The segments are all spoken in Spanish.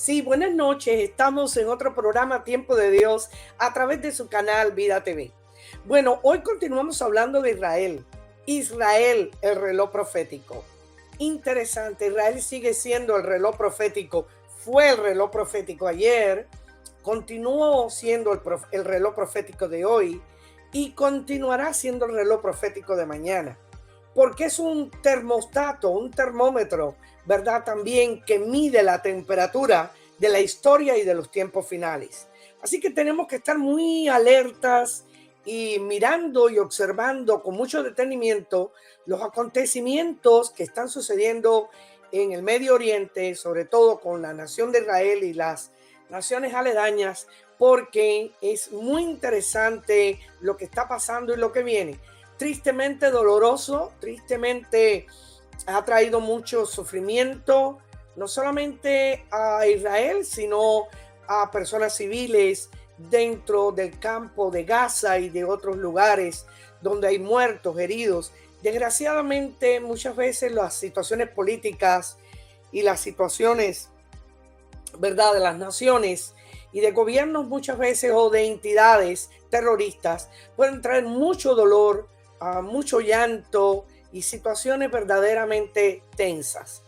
Sí, buenas noches. Estamos en otro programa Tiempo de Dios a través de su canal Vida TV. Bueno, hoy continuamos hablando de Israel. Israel, el reloj profético. Interesante, Israel sigue siendo el reloj profético. Fue el reloj profético ayer, continuó siendo el reloj profético de hoy y continuará siendo el reloj profético de mañana. Porque es un termostato, un termómetro, ¿verdad? También que mide la temperatura de la historia y de los tiempos finales. Así que tenemos que estar muy alertas y mirando y observando con mucho detenimiento los acontecimientos que están sucediendo en el Medio Oriente, sobre todo con la nación de Israel y las naciones aledañas, porque es muy interesante lo que está pasando y lo que viene. Tristemente doloroso, tristemente ha traído mucho sufrimiento, no solamente a Israel, sino a personas civiles dentro del campo de Gaza y de otros lugares donde hay muertos, heridos. Desgraciadamente, muchas veces las situaciones políticas y las situaciones, ¿verdad?, de las naciones y de gobiernos muchas veces o de entidades terroristas pueden traer mucho dolor, mucho llanto y situaciones verdaderamente tensas.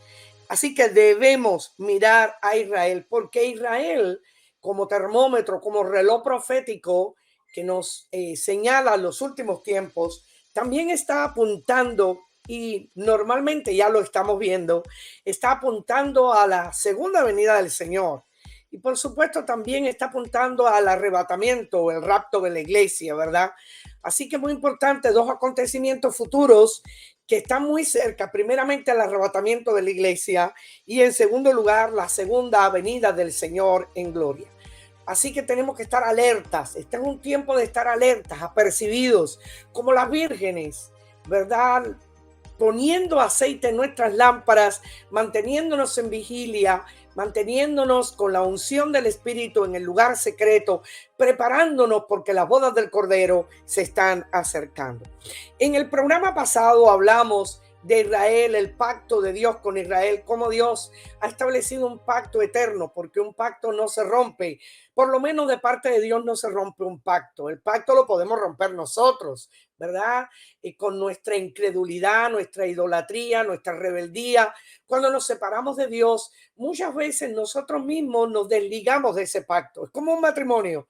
Así que debemos mirar a Israel, porque Israel, como termómetro, como reloj profético que nos señala los últimos tiempos, también está apuntando, y normalmente ya lo estamos viendo, está apuntando a la segunda venida del Señor. Y por supuesto también está apuntando al arrebatamiento o el rapto de la iglesia, ¿verdad? Así que muy importante, dos acontecimientos futuros que están muy cerca, primeramente el arrebatamiento de la iglesia y en segundo lugar la segunda venida del Señor en gloria. Así que tenemos que estar alertas. Este es un tiempo de estar alertas, apercibidos, como las vírgenes, ¿verdad? Poniendo aceite en nuestras lámparas, manteniéndonos en vigilia, manteniéndonos con la unción del Espíritu en el lugar secreto, preparándonos porque las bodas del Cordero se están acercando. En el programa pasado hablamos de Israel, el pacto de Dios con Israel, cómo Dios ha establecido un pacto eterno, porque un pacto no se rompe. Por lo menos de parte de Dios no se rompe un pacto. El pacto lo podemos romper nosotros, ¿verdad? Y con nuestra incredulidad, nuestra idolatría, nuestra rebeldía. Cuando nos separamos de Dios, muchas veces nosotros mismos nos desligamos de ese pacto. Es como un matrimonio.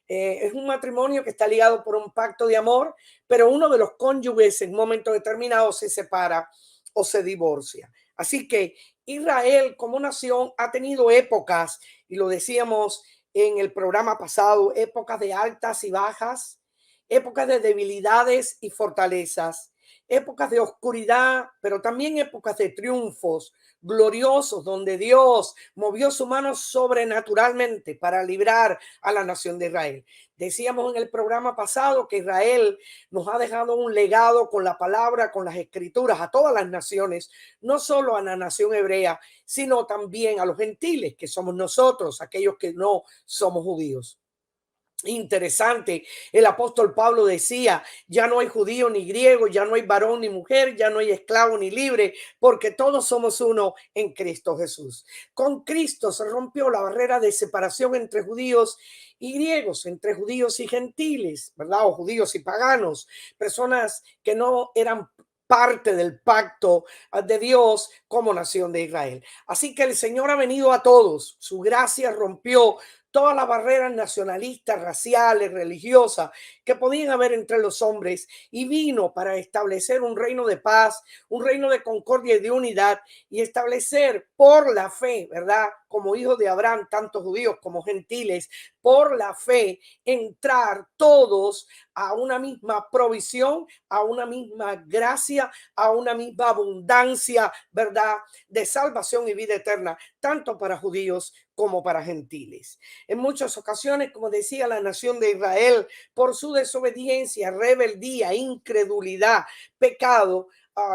Es un matrimonio que está ligado por un pacto de amor, pero uno de los cónyuges en un momento determinado se separa o se divorcia. Así que Israel como nación ha tenido épocas, y lo decíamos en el programa pasado, épocas de altas y bajas, épocas de debilidades y fortalezas, épocas de oscuridad, pero también épocas de triunfos gloriosos donde Dios movió su mano sobrenaturalmente para librar a la nación de Israel. Decíamos en el programa pasado que Israel nos ha dejado un legado con la palabra, con las escrituras a todas las naciones, no solo a la nación hebrea, sino también a los gentiles, que somos nosotros, aquellos que no somos judíos. Interesante, el apóstol Pablo decía, ya no hay judío ni griego, ya no hay varón ni mujer, ya no hay esclavo ni libre, porque todos somos uno en Cristo Jesús. Con Cristo se rompió la barrera de separación entre judíos y griegos, entre judíos y gentiles, ¿verdad? O judíos y paganos, personas que no eran parte del pacto de Dios como nación de Israel. Así que el Señor ha venido a todos, su gracia rompió todas las barreras nacionalistas, raciales, religiosas que podían haber entre los hombres, y vino para establecer un reino de paz, un reino de concordia y de unidad, y establecer por la fe, ¿verdad? Como hijos de Abraham, tanto judíos como gentiles, por la fe, entrar todos a una misma provisión, a una misma gracia, a una misma abundancia, ¿verdad? De salvación y vida eterna, tanto para judíos como para gentiles. En muchas ocasiones, como decía, la nación de Israel, por su desobediencia, rebeldía, incredulidad, pecado,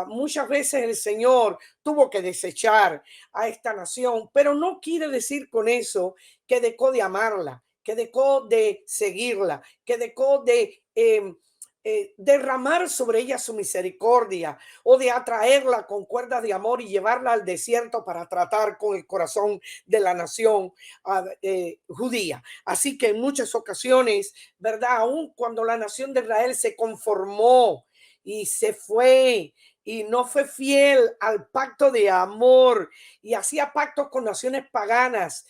muchas veces el Señor tuvo que desechar a esta nación, pero no quiere decir con eso que dejó de amarla, que dejó de seguirla, que dejó de derramar sobre ella su misericordia o de atraerla con cuerdas de amor y llevarla al desierto para tratar con el corazón de la nación judía. Así que en muchas ocasiones, ¿verdad? Aun cuando la nación de Israel se conformó y se fue y no fue fiel al pacto de amor y hacía pactos con naciones paganas,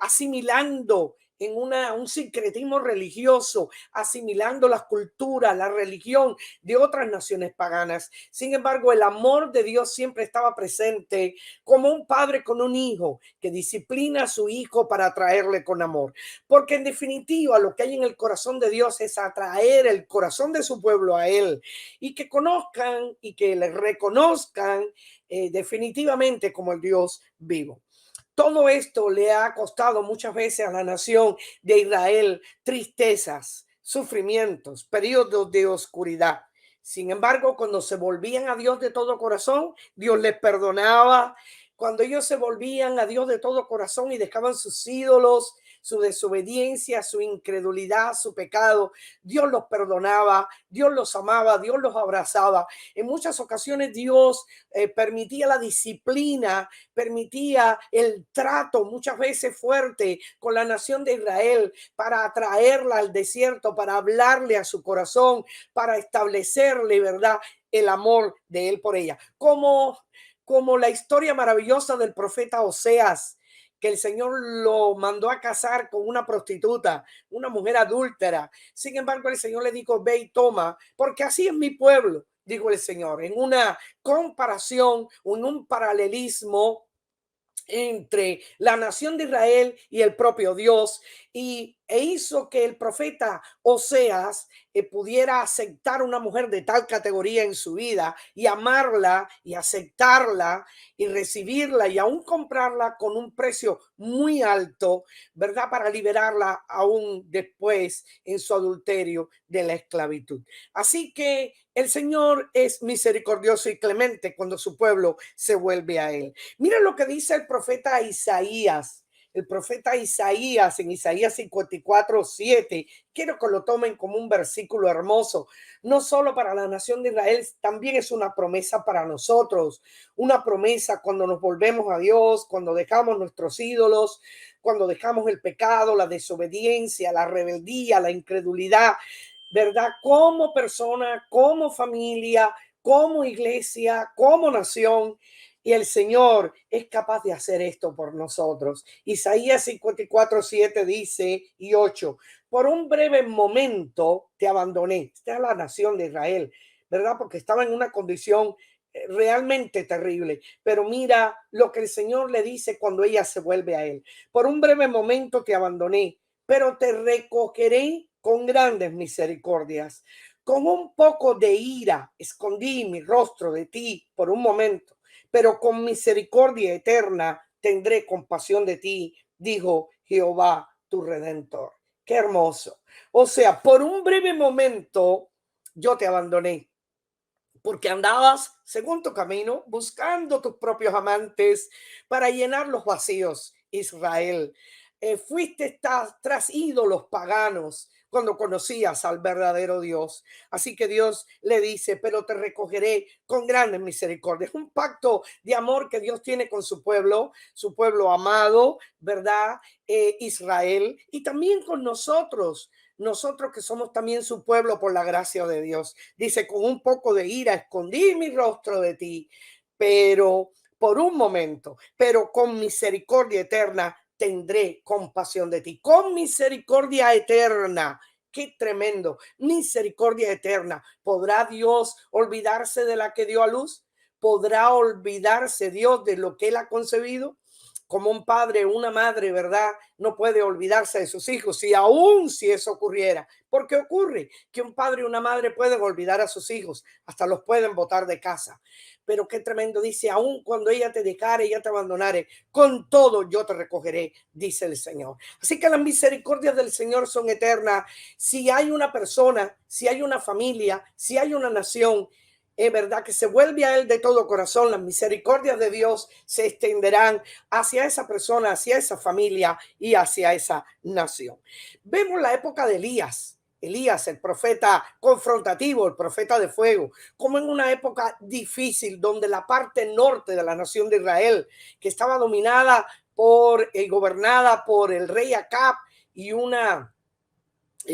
asimilando en un sincretismo religioso, asimilando las culturas, la religión de otras naciones paganas. Sin embargo, el amor de Dios siempre estaba presente, como un padre con un hijo que disciplina a su hijo para atraerle con amor. Porque en definitiva, lo que hay en el corazón de Dios es atraer el corazón de su pueblo a él y que conozcan y que le reconozcan definitivamente como el Dios vivo. Todo esto le ha costado muchas veces a la nación de Israel tristezas, sufrimientos, periodos de oscuridad. Sin embargo, cuando se volvían a Dios de todo corazón, Dios les perdonaba. Cuando ellos se volvían a Dios de todo corazón y dejaban sus ídolos, su desobediencia, su incredulidad, su pecado, Dios los perdonaba, Dios los amaba, Dios los abrazaba. En muchas ocasiones Dios permitía la disciplina, permitía el trato muchas veces fuerte con la nación de Israel para atraerla al desierto, para hablarle a su corazón, para establecerle, ¿verdad?, el amor de él por ella. Como la historia maravillosa del profeta Oseas, que el Señor lo mandó a casar con una prostituta, una mujer adúltera. Sin embargo, el Señor le dijo, ve y toma, porque así es mi pueblo, dijo el Señor, en una comparación, en un paralelismo entre la nación de Israel y el propio Dios, e hizo que el profeta Oseas pudiera aceptar una mujer de tal categoría en su vida y amarla y aceptarla y recibirla y aún comprarla con un precio muy alto, ¿verdad? Para liberarla aún después en su adulterio de la esclavitud. Así que el Señor es misericordioso y clemente cuando su pueblo se vuelve a él. Mira lo que dice el profeta Isaías. El profeta Isaías en Isaías 54:7. Quiero que lo tomen como un versículo hermoso, no solo para la nación de Israel, también es una promesa para nosotros, una promesa cuando nos volvemos a Dios, cuando dejamos nuestros ídolos, cuando dejamos el pecado, la desobediencia, la rebeldía, la incredulidad, ¿verdad? Como persona, como familia, como iglesia, como nación. Y el Señor es capaz de hacer esto por nosotros. Isaías 54:7 dice y 8, por un breve momento te abandoné. Esta es la nación de Israel, ¿verdad? Porque estaba en una condición realmente terrible. Pero mira lo que el Señor le dice cuando ella se vuelve a él. Por un breve momento te abandoné, pero te recogeré con grandes misericordias. Con un poco de ira escondí mi rostro de ti por un momento, pero con misericordia eterna tendré compasión de ti, dijo Jehová tu redentor. Qué hermoso. O sea, por un breve momento yo te abandoné, porque andabas según tu camino, buscando tus propios amantes para llenar los vacíos, Israel. Fuiste tras ídolos paganos cuando conocías al verdadero Dios. Así que Dios le dice, pero te recogeré con grandes misericordias. Un pacto de amor que Dios tiene con su pueblo amado, ¿verdad? Israel, y también con nosotros que somos también su pueblo por la gracia de Dios. Dice, con un poco de ira escondí mi rostro de ti, pero por un momento, pero con misericordia eterna tendré compasión de ti. Con misericordia eterna. Qué tremendo. Misericordia eterna. ¿Podrá Dios olvidarse de la que dio a luz? ¿Podrá olvidarse Dios de lo que él ha concebido? Como un padre o una madre, ¿verdad? No puede olvidarse de sus hijos, y aún si eso ocurriera, porque ocurre que un padre y una madre pueden olvidar a sus hijos, hasta los pueden botar de casa. Pero qué tremendo, dice, aún cuando ella te dejare, ella te abandonare, con todo yo te recogeré, dice el Señor. Así que las misericordias del Señor son eternas. Si hay una persona, si hay una familia, si hay una nación, es verdad que se vuelve a él de todo corazón, las misericordias de Dios se extenderán hacia esa persona, hacia esa familia y hacia esa nación. Vemos la época de Elías. Elías, el profeta confrontativo, el profeta de fuego, como en una época difícil donde la parte norte de la nación de Israel, que estaba dominada por y gobernada por el rey Acab y una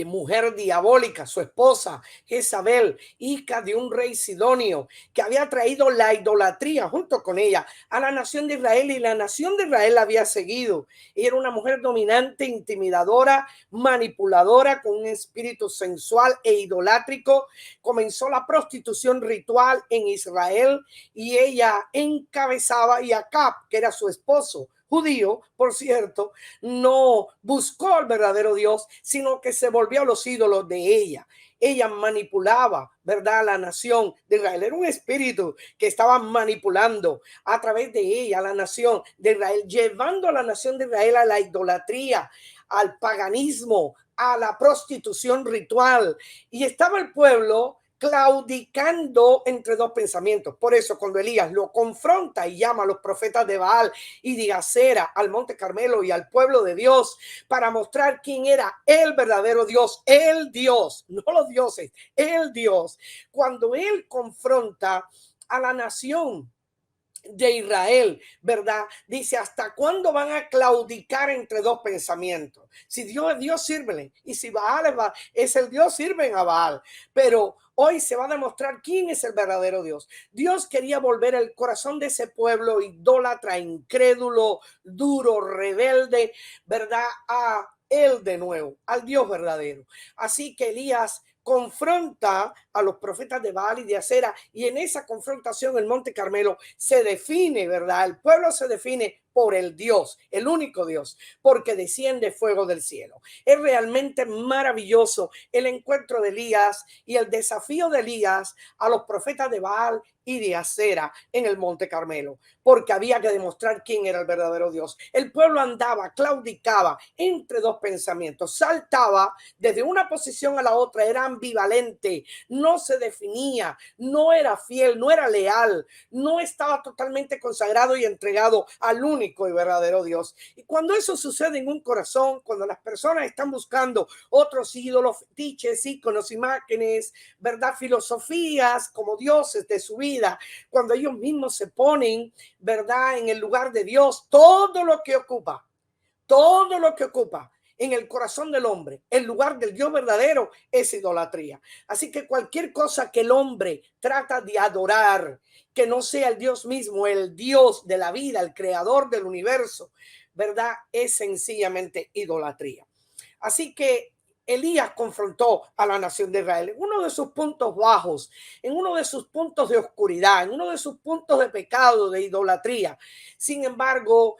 mujer diabólica, su esposa Jezabel, hija de un rey sidonio, que había traído la idolatría junto con ella a la nación de Israel, y la nación de Israel la había seguido. Ella era una mujer dominante, intimidadora, manipuladora, con un espíritu sensual e idolátrico. Comenzó la prostitución ritual en Israel y ella encabezaba, y Acab, que era su esposo judío, por cierto, no buscó al verdadero Dios, sino que se volvió a los ídolos de ella. Ella manipulaba, ¿verdad?, la nación de Israel. Era un espíritu que estaba manipulando a través de ella a la nación de Israel, llevando a la nación de Israel a la idolatría, al paganismo, a la prostitución ritual. Y estaba el pueblo claudicando entre dos pensamientos. Por eso cuando Elías lo confronta y llama a los profetas de Baal y de Acera al Monte Carmelo y al pueblo de Dios para mostrar quién era el verdadero Dios, el Dios, no los dioses, el Dios. Cuando él confronta a la nación de Israel, ¿verdad? Dice, ¿hasta cuándo van a claudicar entre dos pensamientos? Si Dios es Dios, sírvele. Y si Baal es el Dios, sirven a Baal. Pero hoy se va a demostrar quién es el verdadero Dios. Dios quería volver el corazón de ese pueblo idólatra, incrédulo, duro, rebelde, ¿verdad? A él de nuevo, al Dios verdadero. Así que Elías confronta a los profetas de Baal y de Acera, y en esa confrontación el Monte Carmelo se define, ¿verdad? El pueblo se define por el Dios, el único Dios, porque desciende fuego del cielo. Es realmente maravilloso el encuentro de Elías y el desafío de Elías a los profetas de Baal y de Acera en el Monte Carmelo, porque había que demostrar quién era el verdadero Dios. El pueblo andaba, claudicaba entre dos pensamientos, saltaba desde una posición a la otra, era ambivalente, no se definía, no era fiel, no era leal, no estaba totalmente consagrado y entregado al único y verdadero Dios. Y cuando eso sucede en un corazón, cuando las personas están buscando otros ídolos, fetiches, íconos, imágenes, ¿verdad?, filosofías como dioses de su vida, cuando ellos mismos se ponen, ¿verdad?, en el lugar de Dios, todo lo que ocupa en el corazón del hombre, el lugar del Dios verdadero, es idolatría. Así que cualquier cosa que el hombre trata de adorar, que no sea el Dios mismo, el Dios de la vida, el creador del universo, ¿verdad?, es sencillamente idolatría. Así que Elías confrontó a la nación de Israel en uno de sus puntos bajos, en uno de sus puntos de oscuridad, en uno de sus puntos de pecado, de idolatría. Sin embargo,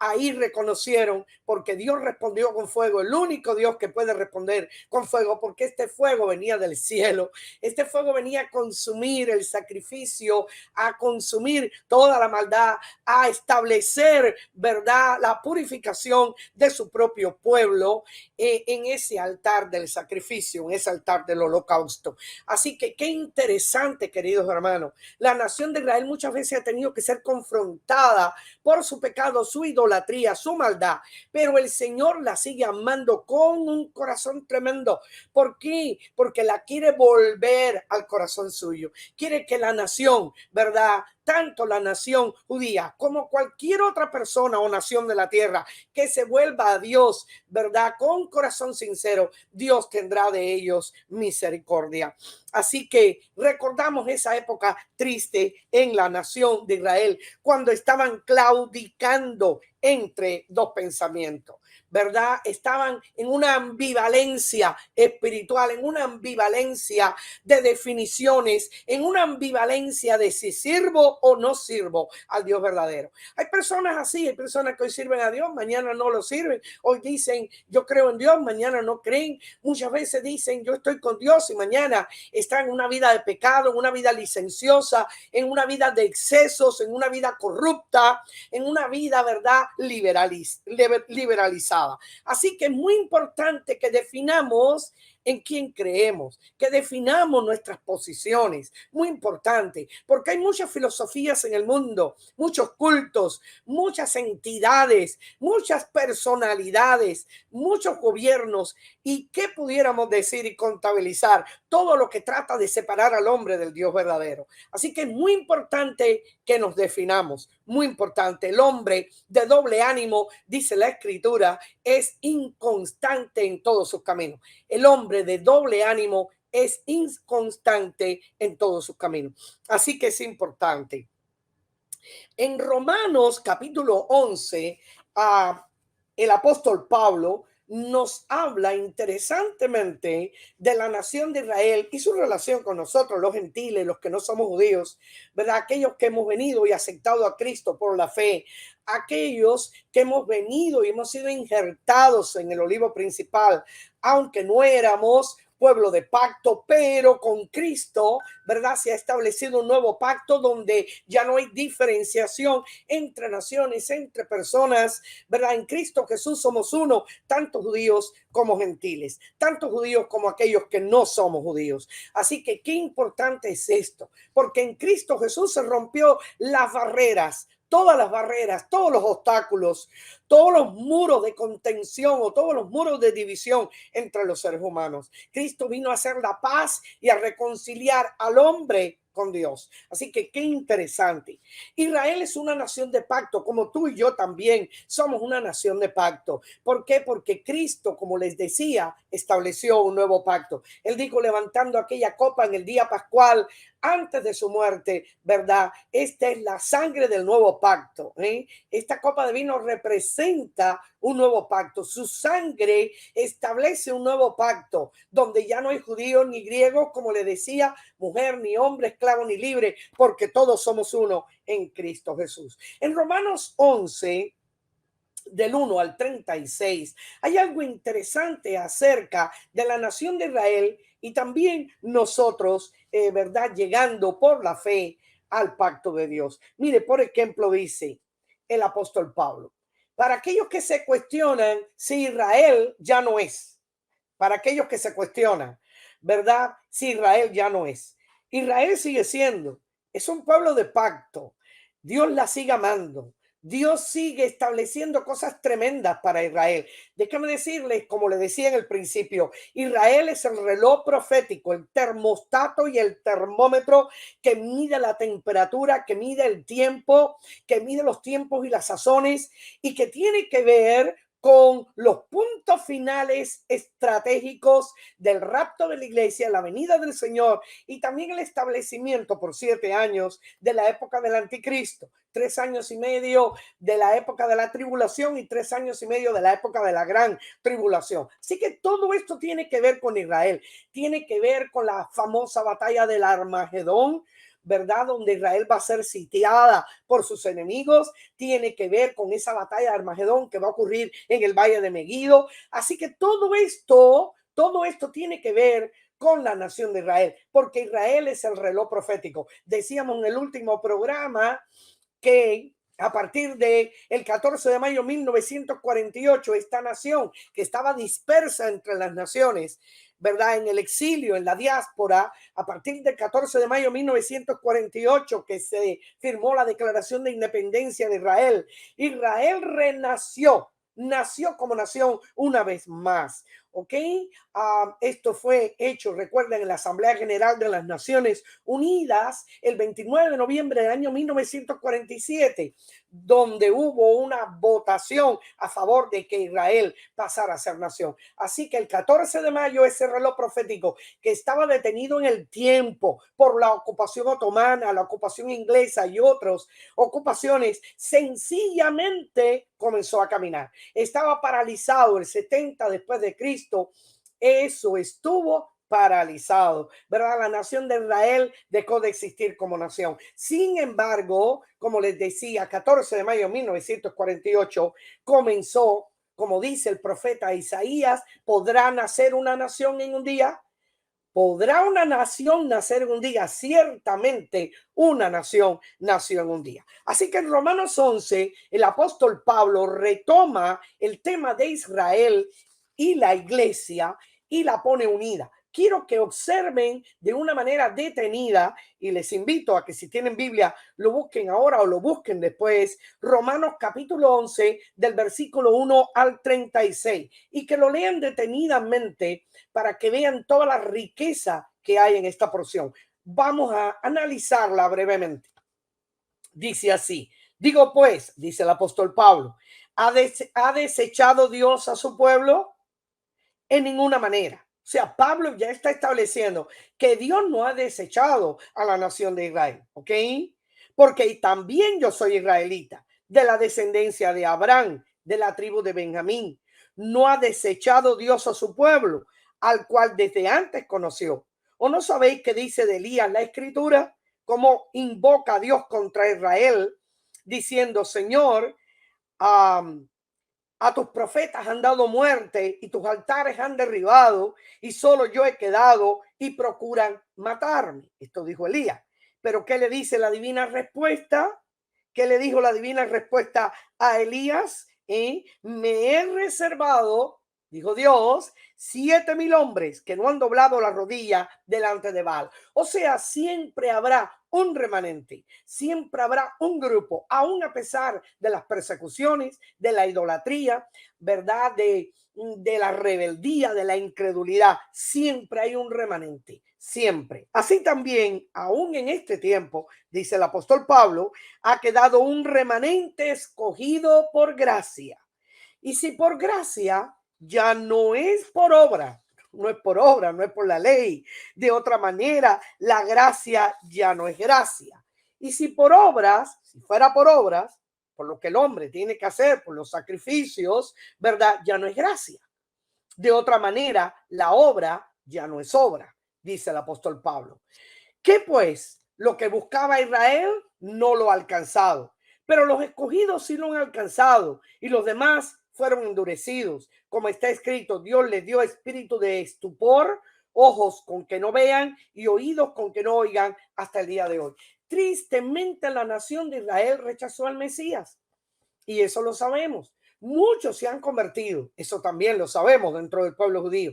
ahí reconocieron, porque Dios respondió con fuego, el único Dios que puede responder con fuego, porque este fuego venía del cielo. Este fuego venía a consumir el sacrificio, a consumir toda la maldad, a establecer, ¿verdad?, la purificación de su propio pueblo en ese altar del sacrificio, en ese altar del holocausto. Así que qué interesante, queridos hermanos. La nación de Israel muchas veces ha tenido que ser confrontada por su pecado, su idolatría, su maldad, pero el Señor la sigue amando con un corazón tremendo. ¿Por qué? Porque la quiere volver al corazón suyo. Quiere que la nación, ¿verdad?, tanto la nación judía como cualquier otra persona o nación de la tierra que se vuelva a Dios, ¿verdad?, con corazón sincero, Dios tendrá de ellos misericordia. Así que recordamos esa época triste en la nación de Israel, cuando estaban claudicando entre dos pensamientos, ¿verdad? Estaban en una ambivalencia espiritual, en una ambivalencia de definiciones, en una ambivalencia de si sirvo o no sirvo al Dios verdadero. Hay personas así, hay personas que hoy sirven a Dios, mañana no lo sirven. Hoy dicen yo creo en Dios, mañana no creen. Muchas veces dicen yo estoy con Dios y mañana están en una vida de pecado, en una vida licenciosa, en una vida de excesos, en una vida corrupta, en una vida, ¿verdad?, liberalizada. Así que es muy importante que definamos en quién creemos, que definamos nuestras posiciones. Muy importante, porque hay muchas filosofías en el mundo, muchos cultos, muchas entidades, muchas personalidades, muchos gobiernos. ¿Y qué pudiéramos decir y contabilizar? Todo lo que trata de separar al hombre del Dios verdadero. Así que es muy importante que nos definamos, muy importante. El hombre de doble ánimo, dice la Escritura, es inconstante en todos sus caminos. El hombre de doble ánimo es inconstante en todos sus caminos. Así que es importante. En Romanos capítulo 11, el apóstol Pablo nos habla interesantemente de la nación de Israel y su relación con nosotros, los gentiles, los que no somos judíos, ¿verdad? Aquellos que hemos venido y aceptado a Cristo por la fe, aquellos que hemos venido y hemos sido injertados en el olivo principal, aunque no éramos pueblo de pacto, pero con Cristo, ¿verdad? Se ha establecido un nuevo pacto donde ya no hay diferenciación entre naciones, entre personas, ¿verdad? En Cristo Jesús somos uno, tanto judíos como gentiles, tanto judíos como aquellos que no somos judíos. Así que qué importante es esto, porque en Cristo Jesús se rompió las barreras, todas las barreras, todos los obstáculos, todos los muros de contención o todos los muros de división entre los seres humanos. Cristo vino a hacer la paz y a reconciliar al hombre con Dios. Así que qué interesante. Israel es una nación de pacto, como tú y yo también somos una nación de pacto. ¿Por qué? Porque Cristo, como les decía, estableció un nuevo pacto. Él dijo, levantando aquella copa en el día pascual, antes de su muerte, ¿verdad? Esta es la sangre del nuevo pacto. Esta copa de vino representa un nuevo pacto. Su sangre establece un nuevo pacto donde ya no hay judío ni griego, como le decía, mujer ni hombre, esclavo ni libre, porque todos somos uno en Cristo Jesús. En Romanos 11, del 1 al 36, hay algo interesante acerca de la nación de Israel y también nosotros, ¿verdad? Llegando por la fe al pacto de Dios. Mire, por ejemplo, dice el apóstol Pablo, para aquellos que se cuestionan si Israel ya no es, para aquellos que se cuestionan, ¿verdad? Si Israel ya no es. Israel sigue siendo, es un pueblo de pacto. Dios la sigue amando. Dios sigue estableciendo cosas tremendas para Israel. Déjame decirles, como le decía en el principio, Israel es el reloj profético, el termostato y el termómetro que mide la temperatura, que mide el tiempo, que mide los tiempos y las sazones y que tiene que ver con los puntos finales estratégicos del rapto de la iglesia, la venida del Señor y también el establecimiento por 7 años de la época del anticristo, 3 años y medio de la época de la tribulación y 3 años y medio de la época de la gran tribulación. Así que todo esto tiene que ver con Israel, tiene que ver con la famosa batalla del Armagedón, ¿verdad? Donde Israel va a ser sitiada por sus enemigos, tiene que ver con esa batalla de Armagedón que va a ocurrir en el Valle de Megiddo. Así que todo esto tiene que ver con la nación de Israel, porque Israel es el reloj profético. Decíamos en el último programa que a partir de el 14 de mayo de 1948, esta nación que estaba dispersa entre las naciones, ¿verdad? En el exilio, en la diáspora, a partir del 14 de mayo de 1948, que se firmó la Declaración de Independencia de Israel, Israel renació, nació como nación una vez más. ¿Ok? Esto fue hecho, recuerden, en la Asamblea General de las Naciones Unidas el 29 de noviembre del año 1947, donde hubo una votación a favor de que Israel pasara a ser nación. Así que el 14 de mayo, ese reloj profético que estaba detenido en el tiempo por la ocupación otomana, la ocupación inglesa y otras ocupaciones, sencillamente comenzó a caminar. Estaba paralizado el 70 después de Cristo. Eso estuvo paralizado, ¿verdad? La nación de Israel dejó de existir como nación. Sin embargo, como les decía, 14 de mayo de 1948 comenzó, como dice el profeta Isaías, ¿podrá nacer una nación en un día? ¿Podrá una nación nacer en un día? Ciertamente una nación nació en un día. Así que en Romanos 11, el apóstol Pablo retoma el tema de Israel y la iglesia y la pone unida. Quiero que observen de una manera detenida y les invito a que si tienen Biblia lo busquen ahora o lo busquen después. Romanos capítulo 11 del versículo 1 al 36 y que lo lean detenidamente para que vean toda la riqueza que hay en esta porción. Vamos a analizarla brevemente. Dice así, digo pues, dice el apóstol Pablo, ¿ha desechado Dios a su pueblo? En ninguna manera. O sea, Pablo ya está estableciendo que Dios no ha desechado a la nación de Israel, ¿ok? Porque también yo soy israelita, de la descendencia de Abraham, de la tribu de Benjamín. No ha desechado Dios a su pueblo, al cual desde antes conoció. ¿O no sabéis qué dice de Elías la escritura? Cómo invoca a Dios contra Israel, diciendo, Señor, a tus profetas han dado muerte y tus altares han derribado y solo yo he quedado y procuran matarme. Esto dijo Elías. Pero ¿qué le dice la divina respuesta? ¿Qué le dijo la divina respuesta a Elías? Me he reservado, dijo Dios, 7,000 hombres que no han doblado la rodilla delante de Baal. O sea, siempre habrá un remanente, siempre habrá un grupo, aún a pesar de las persecuciones, de la idolatría, ¿verdad? De la rebeldía, de la incredulidad, siempre hay un remanente, siempre. Así también, aún en este tiempo, dice el apóstol Pablo, ha quedado un remanente escogido por gracia. Y si por gracia, ya no es por obra, no es por obra, no es por la ley. De otra manera, la gracia ya no es gracia. Y si por obras, si fuera por obras, por lo que el hombre tiene que hacer, por los sacrificios, ¿verdad? Ya no es gracia. De otra manera, la obra ya no es obra, dice el apóstol Pablo. ¿Qué pues? Lo que buscaba Israel no lo ha alcanzado, pero los escogidos sí lo han alcanzado y los demás fueron endurecidos. Como está escrito, Dios les dio espíritu de estupor, ojos con que no vean y oídos con que no oigan hasta el día de hoy. Tristemente la nación de Israel rechazó al Mesías y eso lo sabemos. Muchos se han convertido, eso también lo sabemos dentro del pueblo judío,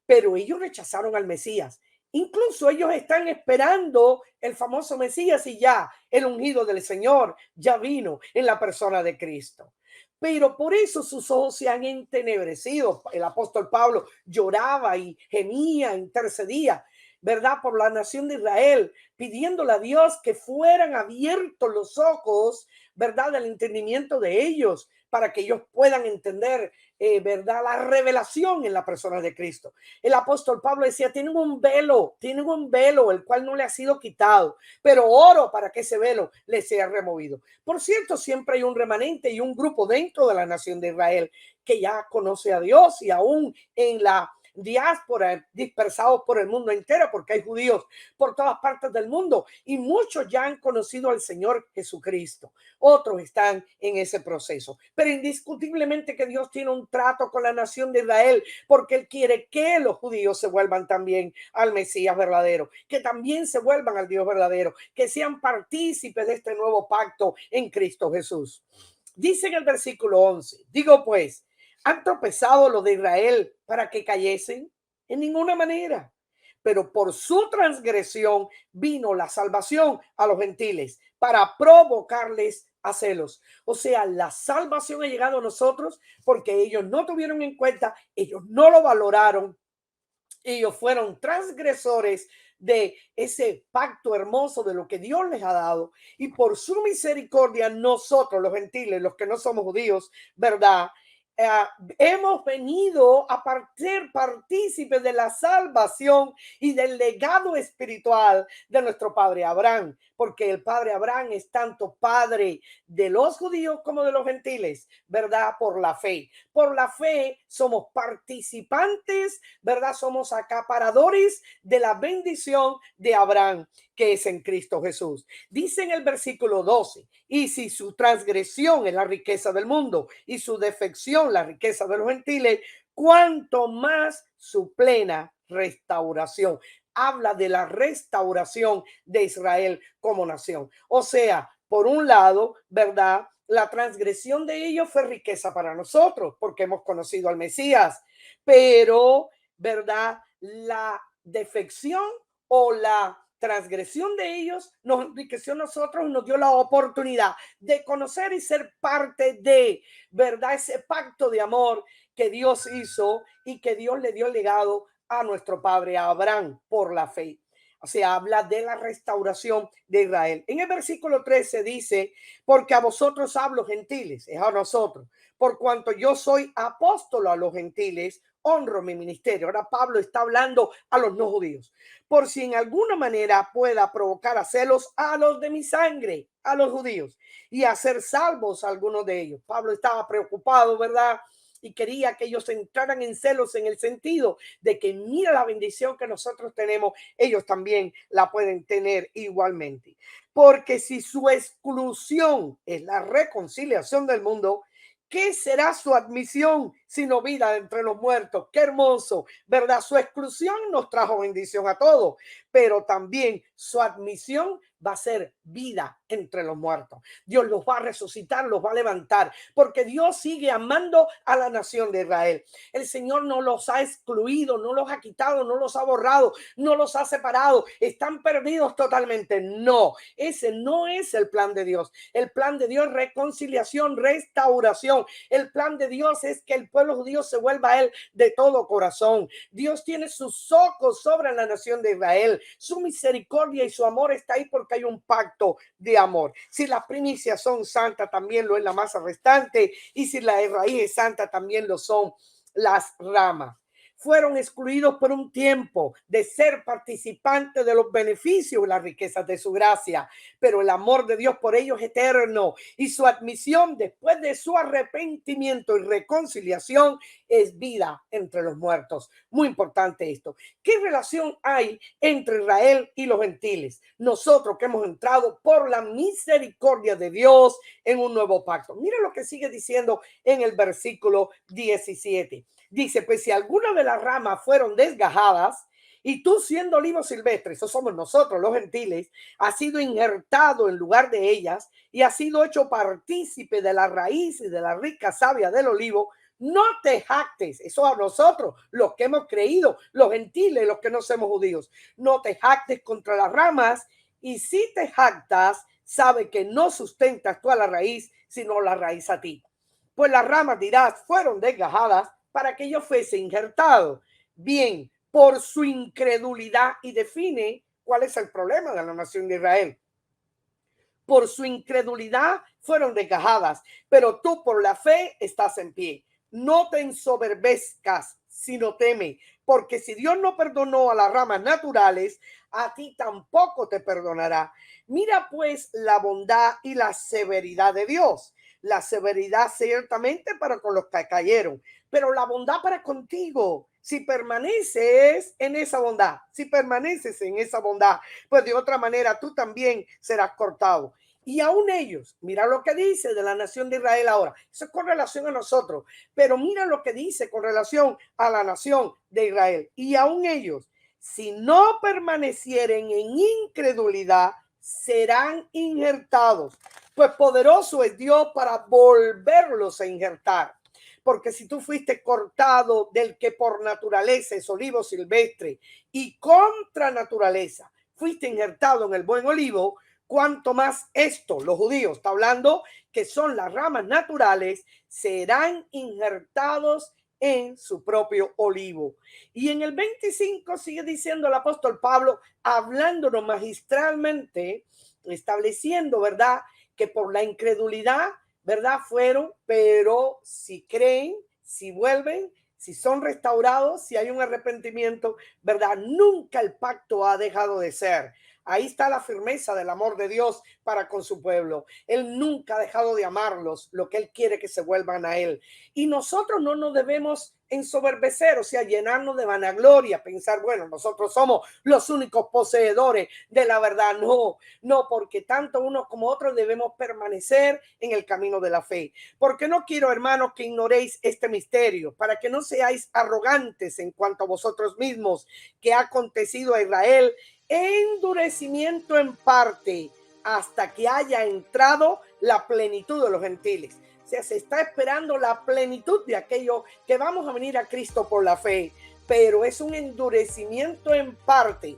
pero ellos rechazaron al Mesías. Incluso ellos están esperando el famoso Mesías y ya el ungido del Señor ya vino en la persona de Cristo. Pero por eso sus ojos se han entenebrecido. El apóstol Pablo lloraba y gemía, intercedía, ¿verdad? Por la nación de Israel, pidiéndole a Dios que fueran abiertos los ojos, ¿verdad? Del entendimiento de ellos, para que ellos puedan entender, ¿verdad? La revelación en la persona de Cristo. El apóstol Pablo decía, tienen un velo, el cual no le ha sido quitado, pero oro para que ese velo le sea removido. Por cierto, siempre hay un remanente y un grupo dentro de la nación de Israel que ya conoce a Dios y aún en la diáspora, dispersados por el mundo entero, porque hay judíos por todas partes del mundo y muchos ya han conocido al Señor Jesucristo. Otros están en ese proceso, pero indiscutiblemente que Dios tiene un trato con la nación de Israel porque Él quiere que los judíos se vuelvan también al Mesías verdadero, que también se vuelvan al Dios verdadero, que sean partícipes de este nuevo pacto en Cristo Jesús. Dice en el versículo 11, digo pues, ¿han tropezado los de Israel para que cayesen? En ninguna manera. Pero por su transgresión vino la salvación a los gentiles para provocarles a celos. O sea, la salvación ha llegado a nosotros porque ellos no tuvieron en cuenta, ellos no lo valoraron, ellos fueron transgresores de ese pacto hermoso de lo que Dios les ha dado y por su misericordia nosotros los gentiles, los que no somos judíos, ¿verdad? Eh, Hemos venido a ser partícipes de la salvación y del legado espiritual de nuestro padre Abraham, porque el padre Abraham es tanto padre de los judíos como de los gentiles, ¿verdad? Por la fe somos participantes, ¿verdad? Somos acaparadores de la bendición de Abraham, que es en Cristo Jesús. Dice en el versículo 12, y si su transgresión es la riqueza del mundo y su defección la riqueza de los gentiles, cuanto más su plena restauración. Habla de la restauración de Israel como nación. O sea, por un lado, ¿verdad? La transgresión de ellos fue riqueza para nosotros porque hemos conocido al Mesías, pero ¿verdad? La defección o la transgresión de ellos nos enriqueció a nosotros y nos dio la oportunidad de conocer y ser parte de, ¿verdad? Ese pacto de amor que Dios hizo y que Dios le dio legado a nuestro padre Abraham por la fe. O sea, habla de la restauración de Israel. En el versículo 13 dice, porque a vosotros hablo gentiles, es a nosotros, por cuanto yo soy apóstolo a los gentiles, honro mi ministerio. Ahora Pablo está hablando a los no judíos, por si en alguna manera pueda provocar a celos a los de mi sangre, a los judíos, y hacer salvos a algunos de ellos. Pablo estaba preocupado, ¿verdad? Y quería que ellos entraran en celos en el sentido de que mira la bendición que nosotros tenemos, ellos también la pueden tener igualmente. Porque si su exclusión es la reconciliación del mundo, ¿qué será su admisión sino vida entre los muertos? Qué hermoso, ¿verdad? Su exclusión nos trajo bendición a todos, pero también su admisión va a ser vida entre los muertos. Dios los va a resucitar, los va a levantar, porque Dios sigue amando a la nación de Israel. El Señor no los ha excluido, no los ha quitado, no los ha borrado, no los ha separado. Están perdidos totalmente. No, ese no es el plan de Dios. El plan de Dios es reconciliación, restauración. El plan de Dios es que el pueblo judío se vuelva a él de todo corazón. Dios tiene sus ojos sobre la nación de Israel. Su misericordia y su amor está ahí porque hay un pacto de amor. Si las primicias son santas, también lo es la masa restante. Y si la raíz es santa, también lo son las ramas. Fueron excluidos por un tiempo de ser participantes de los beneficios y las riquezas de su gracia, pero el amor de Dios por ellos es eterno y su admisión después de su arrepentimiento y reconciliación es vida entre los muertos. Muy importante esto. ¿Qué relación hay entre Israel y los gentiles? Nosotros que hemos entrado por la misericordia de Dios en un nuevo pacto. Mira lo que sigue diciendo en el versículo 17. Dice, pues si alguna de las ramas fueron desgajadas y tú siendo olivo silvestre, eso somos nosotros los gentiles, has sido injertado en lugar de ellas y has sido hecho partícipe de la raíz y de la rica savia del olivo, no te jactes, eso a nosotros, los que hemos creído, los gentiles, los que no somos judíos, no te jactes contra las ramas y si te jactas, sabe que no sustentas tú a la raíz, sino la raíz a ti. Pues las ramas, dirás, fueron desgajadas para que yo fuese injertado. Bien, por su incredulidad, y define cuál es el problema de la nación de Israel. Por su incredulidad fueron desgajadas, pero tú por la fe estás en pie. No te ensoberbezcas, sino teme, porque si Dios no perdonó a las ramas naturales, a ti tampoco te perdonará. Mira pues la bondad y la severidad de Dios. La severidad ciertamente para con los que cayeron, pero la bondad para contigo. Si permaneces en esa bondad, si permaneces en esa bondad, pues de otra manera tú también serás cortado. Y aún ellos, mira lo que dice de la nación de Israel ahora. Eso es con relación a nosotros, pero mira lo que dice con relación a la nación de Israel. Y aún ellos, si no permanecieren en incredulidad, serán injertados. Pues poderoso es Dios para volverlos a injertar. Porque si tú fuiste cortado del que por naturaleza es olivo silvestre y contra naturaleza fuiste injertado en el buen olivo, cuanto más esto, los judíos, está hablando que son las ramas naturales, serán injertados en su propio olivo. Y en el 25 sigue diciendo el apóstol Pablo, hablándonos magistralmente, estableciendo, ¿verdad?, que por la incredulidad, ¿verdad?, fueron, pero si creen, si vuelven, si son restaurados, si hay un arrepentimiento, ¿verdad?, nunca el pacto ha dejado de ser. Ahí está la firmeza del amor de Dios para con su pueblo. Él nunca ha dejado de amarlos, lo que Él quiere que se vuelvan a Él. Y nosotros no nos debemos ensoberbecer, o sea, llenarnos de vanagloria, pensar, bueno, nosotros somos los únicos poseedores de la verdad. No, no, porque tanto unos como otros debemos permanecer en el camino de la fe. Porque no quiero, hermanos, que ignoréis este misterio, para que no seáis arrogantes en cuanto a vosotros mismos, que ha acontecido a Israel endurecimiento en parte hasta que haya entrado la plenitud de los gentiles. O sea, se está esperando la plenitud de aquello que vamos a venir a Cristo por la fe. pero es un endurecimiento en parte,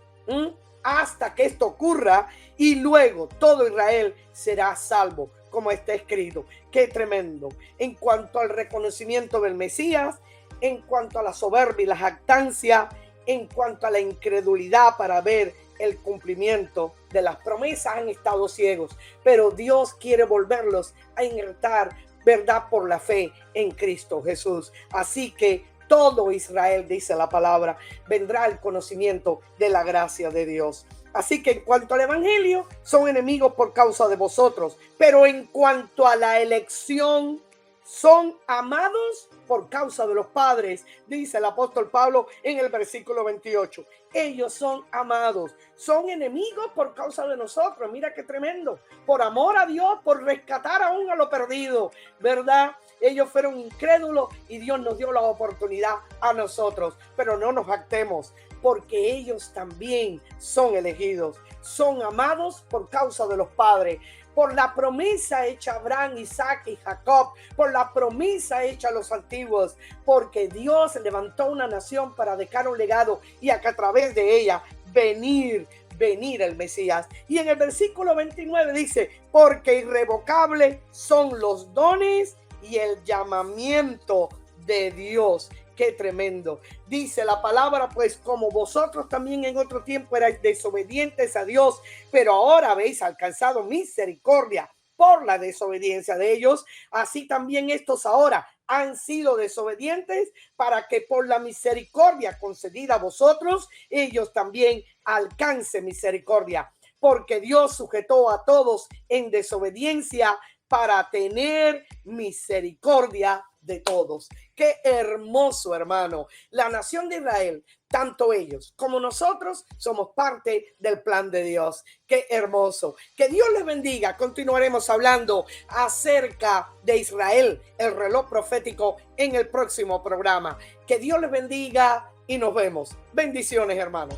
hasta que esto ocurra, y luego todo Israel será salvo, como está escrito. Qué tremendo. En cuanto al reconocimiento del Mesías, en cuanto a la soberbia y la jactancia, en cuanto a la incredulidad para ver el cumplimiento de las promesas, han estado ciegos, pero Dios quiere volverlos a injertar verdad por la fe en Cristo Jesús. Así que todo Israel, dice la palabra, vendrá al conocimiento de la gracia de Dios. Así que en cuanto al evangelio, son enemigos por causa de vosotros, pero en cuanto a la elección, son amados por causa de los padres, dice el apóstol Pablo en el versículo 28. Ellos son amados, son enemigos por causa de nosotros. Mira qué tremendo, por amor a Dios, por rescatar aún a lo perdido, ¿verdad? Ellos fueron incrédulos y Dios nos dio la oportunidad a nosotros, pero no nos jactemos, porque ellos también son elegidos, son amados por causa de los padres, por la promesa hecha a Abraham, Isaac y Jacob, por la promesa hecha a los antiguos, porque Dios levantó una nación para dejar un legado y a que a través de ella venir el Mesías. Y en el versículo 29 dice, porque irrevocables son los dones y el llamamiento de Dios. Qué tremendo. Dice la palabra, pues como vosotros también en otro tiempo erais desobedientes a Dios, pero ahora habéis alcanzado misericordia por la desobediencia de ellos, así también estos ahora han sido desobedientes para que por la misericordia concedida a vosotros, ellos también alcancen misericordia. Porque Dios sujetó a todos en desobediencia para tener misericordia de todos. Qué hermoso, hermano. La nación de Israel, tanto ellos como nosotros, somos parte del plan de Dios. Qué hermoso. Que Dios les bendiga. Continuaremos hablando acerca de Israel, el reloj profético, en el próximo programa. Que Dios les bendiga y nos vemos. Bendiciones, hermanos.